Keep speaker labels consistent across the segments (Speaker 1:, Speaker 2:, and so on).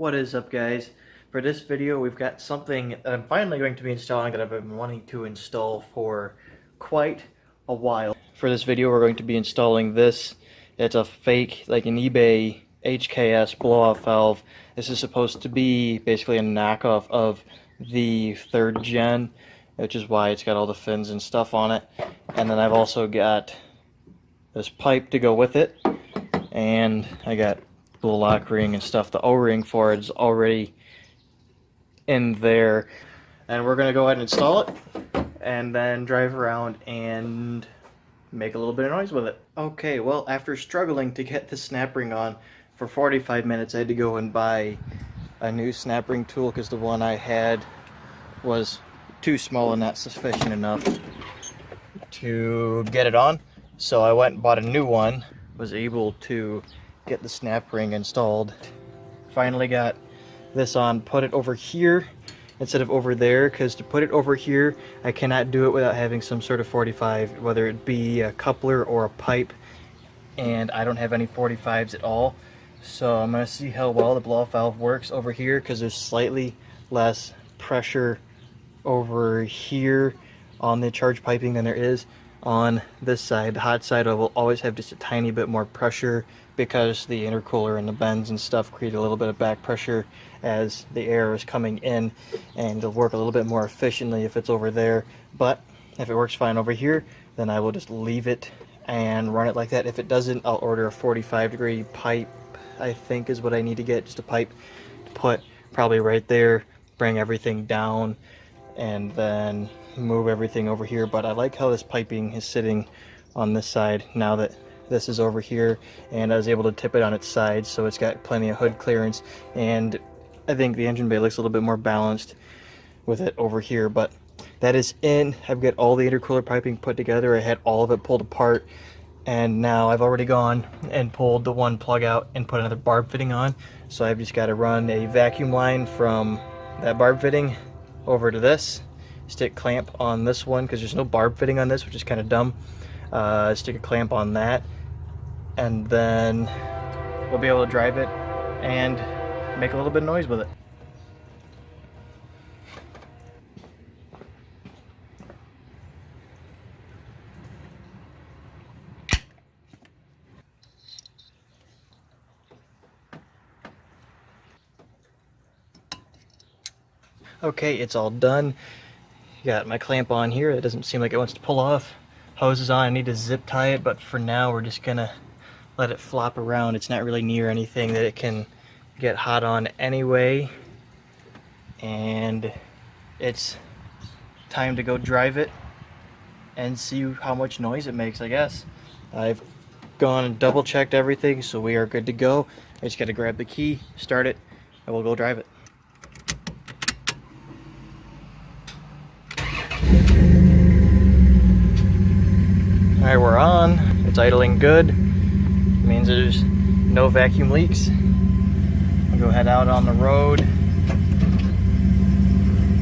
Speaker 1: What is up, guys? For this video we've got something that I'm finally going to be installing that I've been wanting to install for quite a while. For this video we're going to be installing this. It's a fake, like an eBay HKS blow-off valve. This is supposed to be basically a knockoff of the 3rd gen, which is why it's got all the fins and stuff on it. And then I've also got this pipe to go with it, and I got the lock ring and stuff. The O-ring for it is already in there, and we're gonna go ahead and install it and then drive around and make a little bit of noise with it. Okay, well, after struggling to get the snap ring on for 45 minutes, I had to go and buy a new snap ring tool because the one I had was too small and not sufficient enough to get it on. So I went and bought a new one, was able to get the snap ring installed. Finally got this on, put it over here instead of over there, because to put it over here I cannot do it without having some sort of 45, whether it be a coupler or a pipe, and I don't have any 45s at all. So I'm going to see how well the blow-off valve works over here, because there's slightly less pressure over here on the charge piping than there is on this side. The hot side will always have just a tiny bit more pressure because the intercooler and the bends and stuff create a little bit of back pressure as the air is coming in, and it'll work a little bit more efficiently if it's over there. But if it works fine over here, then I will just leave it and run it like that. If it doesn't, I'll order a 45-degree pipe, I think is what I need to get, just a pipe to put probably right there, bring everything down, and then move everything over here. But I like how this piping is sitting on this side now that this is over here, and I was able to tip it on its side so it's got plenty of hood clearance, and I think the engine bay looks a little bit more balanced with it over here. But that is in. I've got all the intercooler piping put together. I had all of it pulled apart, and now I've already gone and pulled the one plug out and put another barb fitting on. So I've just got to run a vacuum line from that barb fitting over to this, stick clamp on this one because there's no barb fitting on this, which is kind of dumb. Stick a clamp on that, and then we'll be able to drive it and make a little bit of noise with it. Okay, it's all done. Got my clamp on here. It doesn't seem like it wants to pull off. Hose is on. I need to zip tie it, but for now we're just gonna let it flop around. It's not really near anything that it can get hot on anyway, and it's time to go drive it and see how much noise it makes, I guess. I've gone and double checked everything, so we are good to go. I just gotta grab the key, start it, and we'll go drive it. Alright, we're on. It's idling good. It means there's no vacuum leaks. I'll go head out on the road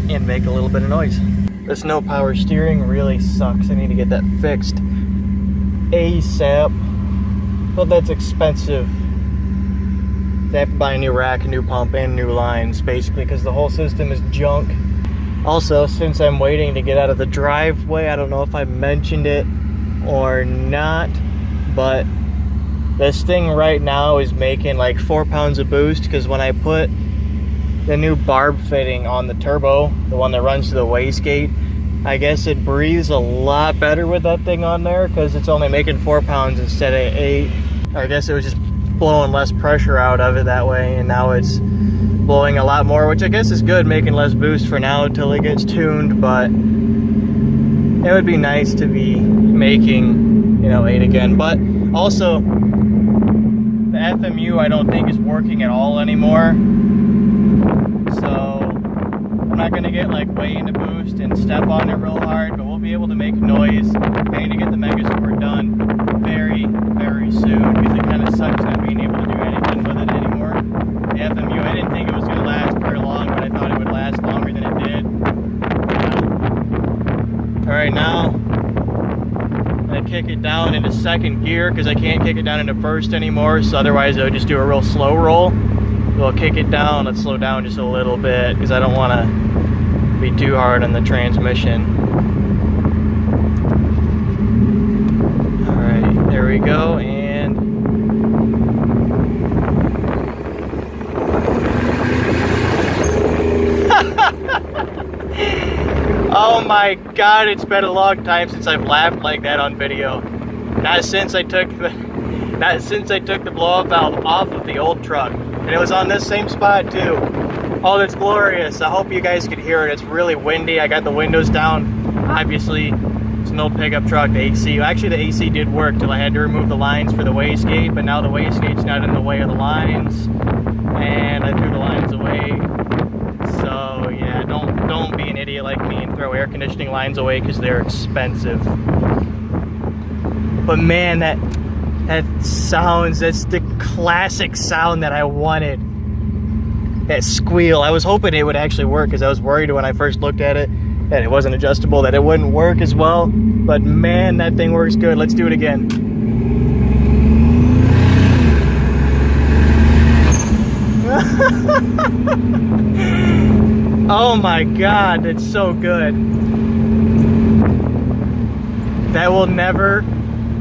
Speaker 1: and make a little bit of noise. This no power steering really sucks. I need to get that fixed ASAP. But that's expensive. They have to buy a new rack, a new pump, and new lines, basically, because the whole system is junk. Also, since I'm waiting to get out of the driveway, I don't know if I mentioned it or not, but this thing right now is making like 4 pounds of boost, because when I put the new barb fitting on the turbo, the one that runs to the wastegate, I guess it breathes a lot better with that thing on there, because it's only making 4 pounds instead of 8. I guess it was just blowing less pressure out of it that way, and now it's blowing a lot more, which I guess is good, making less boost for now until it gets tuned. But it would be nice to be making, 8 again. But also, the FMU I don't think is working at all anymore. So I'm not gonna get like way into boost and step on it real hard, but we'll be able to make noise. I need to get the Megazord done very, very soon, because it kind of sucks not being able to do anything with it anymore. The FMU, I didn't think it was gonna last very long, but I thought it would last longer than it did. Alright, now I'm gonna kick it down into 2nd gear, because I can't kick it down into 1st anymore, so otherwise I would just do a real slow roll. We'll kick it down. Let's slow down just a little bit because I don't want to be too hard on the transmission. All right, there we go. And oh my God, it's been a long time since I've laughed like that on video. Not since I took the blow-off valve off of the old truck. And it was on this same spot too. Oh, that's glorious. I hope you guys could hear it. It's really windy. I got the windows down. Obviously, it's an old pickup truck. The AC, actually the AC did work till I had to remove the lines for the wastegate, but now the wastegate's not in the way of the lines. And I threw the lines away. So yeah, don't be an idiot like me and throw air conditioning lines away because they're expensive. But man, that sounds, that's the classic sound that I wanted. That squeal. I was hoping it would actually work because I was worried when I first looked at it that it wasn't adjustable, that it wouldn't work as well. But man, that thing works good. Let's do it again. Oh my God, that's so good. That will never,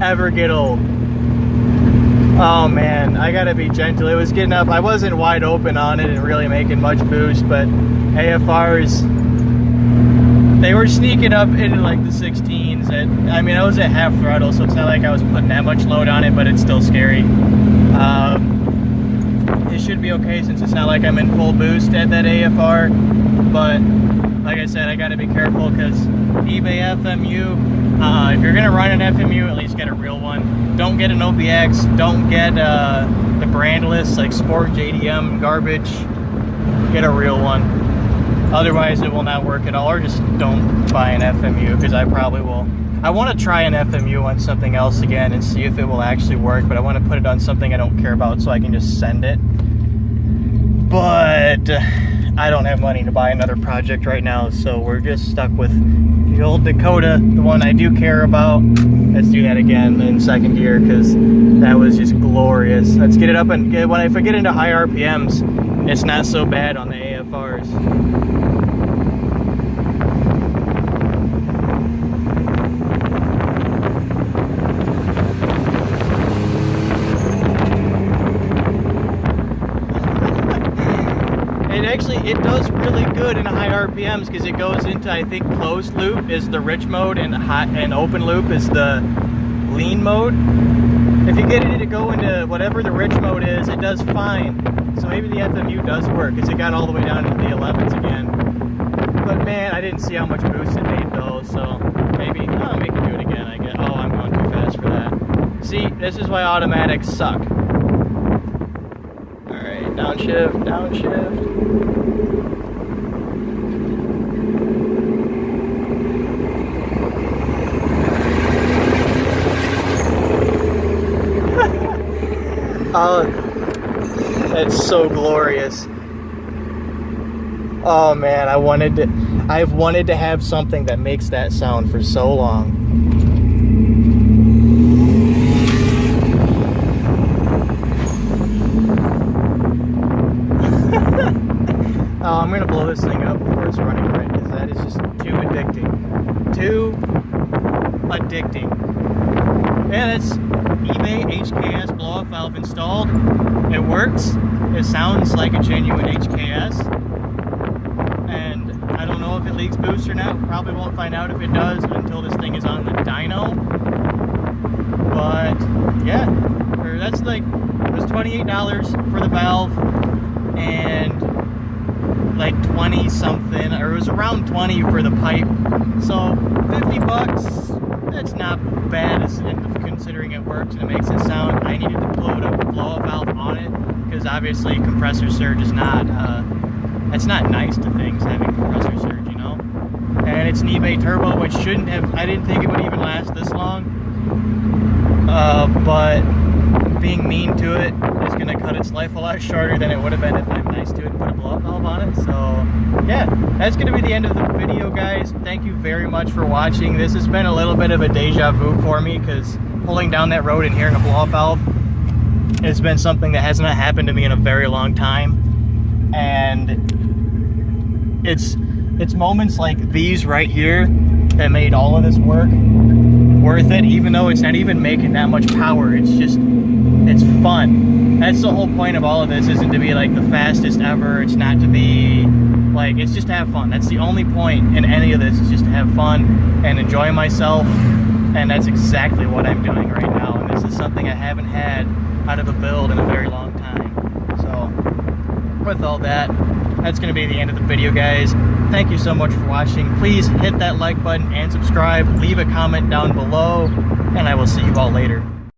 Speaker 1: ever get old. Oh man, I gotta be gentle. It was getting up. I wasn't wide open on it and really making much boost, but AFRs, they were sneaking up into like the 16s. And I mean, I was at half throttle, so it's not like I was putting that much load on it, but it's still scary. It should be okay since it's not like I'm in full boost at that AFR, but like I said, I gotta be careful because eBay FMU, if you're gonna run an FMU, at least get a real one. Don't get an OPX, don't get the brandless like Sport JDM garbage. Get a real one. Otherwise it will not work at all, or just don't buy an FMU because I probably will. I want to try an FMU on something else again and see if it will actually work, but I want to put it on something I don't care about so I can just send it. But I don't have money to buy another project right now, so we're just stuck with the old Dakota, the one I do care about. Let's do that again in second gear because that was just glorious. Let's get it up, and if I get into high RPMs, it's not so bad on the AFRs. Actually, it does really good in high RPMs because it goes into, I think, closed loop is the rich mode and open loop is the lean mode. If you get it to go into whatever the rich mode is, it does fine. So maybe the FMU does work because it got all the way down to the 11s again. But man, I didn't see how much boost it made though, so maybe we can do it again, I guess. Oh, I'm going too fast for that. See, this is why automatics suck. Alright, downshift, downshift. Oh, that's so glorious. Oh man, I've wanted to have something that makes that sound for so long. Oh, I'm gonna blow this thing up before it's running right, because that is just too addicting. Too addicting. Yeah, that's eBay HKS blow-off valve installed. It works. It sounds like a genuine HKS. And I don't know if it leaks boost or not. Probably won't find out if it does until this thing is on the dyno. But yeah, that's like, it was $28 for the valve and like 20 something, or it was around 20 for the pipe. So 50 bucks, that's not bad as considering it works and it makes it sound. I needed to put a blow-off valve on it because obviously compressor surge is not, it's not nice to things having compressor surge, you know? And it's an eBay turbo, which shouldn't have, I didn't think it would even last this long. But being mean to it is going to cut its life a lot shorter than it would have been if I'm nice to it and put a blow-off valve on it. So yeah, that's going to be the end of the video, guys. Thank you very much for watching. This has been a little bit of a deja vu for me because pulling down that road and hearing a blow-off valve has been something that has not happened to me in a very long time. And it's moments like these right here that made all of this work worth it, even though it's not even making that much power. It's just, it's fun. That's the whole point of all of this, isn't to be like the fastest ever. It's not to be like, it's just to have fun. That's the only point in any of this, is just to have fun and enjoy myself. And that's exactly what I'm doing right now. And this is something I haven't had out of a build in a very long time. So with all that, that's going to be the end of the video, guys. Thank you so much for watching. Please hit that like button and subscribe. Leave a comment down below, and I will see you all later.